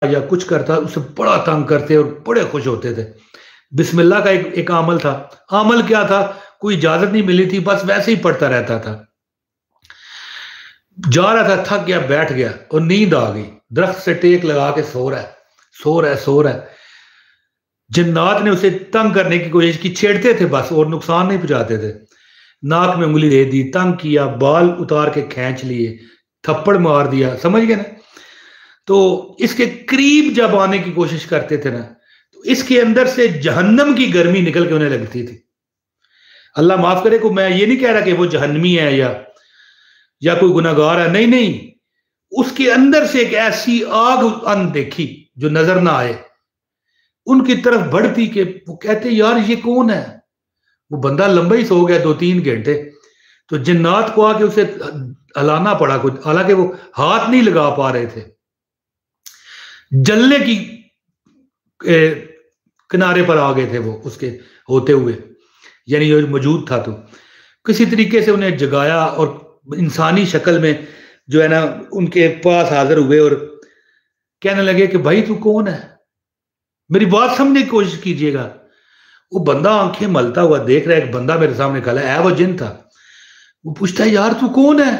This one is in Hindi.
या कुछ करता उसे बड़ा तंग करते और बड़े खुश होते थे। बिस्मिल्लाह का एक अमल था। अमल क्या था? कोई इजाजत नहीं मिली थी, बस वैसे ही पढ़ता रहता था। जा रहा था, थक गया, बैठ गया और नींद आ गई। दरख्त से टेक लगा के सो रहा है, सो रहा है, सो रहा है। जिन्नात ने उसे तंग करने की कोशिश की, छेड़ते थे बस और नुकसान नहीं पहुंचाते थे। नाक में उंगली दे दी, तंग किया, बाल उतार के खींच लिए, थप्पड़ मार दिया, समझ गए ना? तो इसके करीब जब आने की कोशिश करते थे ना, तो इसके अंदर से जहन्नम की गर्मी निकल के उन्हें लगती थी। अल्लाह माफ करे को, मैं ये नहीं कह रहा कि वो जहन्नमी है या कोई गुनाहगार है, नहीं नहीं। उसके अंदर से एक ऐसी आग अनदेखी जो नजर ना आए उनकी तरफ बढ़ती कि वो कहते यार ये कौन है? वो बंदा लंबा ही सो गया 2-3 घंटे। तो जिन्नात को आके उसे हलाना पड़ा कुछ, हालांकि वो हाथ नहीं लगा पा रहे थे। जलने की किनारे पर आ गए थे वो उसके होते हुए, यानी ये मौजूद था। तो किसी तरीके से उन्हें जगाया और इंसानी शक्ल में जो है ना उनके पास हाजिर हुए और कहने लगे कि भाई तू कौन है? मेरी बात समझने की कोशिश कीजिएगा। वो बंदा आंखें मलता हुआ देख रहा है, एक बंदा मेरे सामने खड़ा है, वो जिन था। वो पूछता है यार तू कौन है?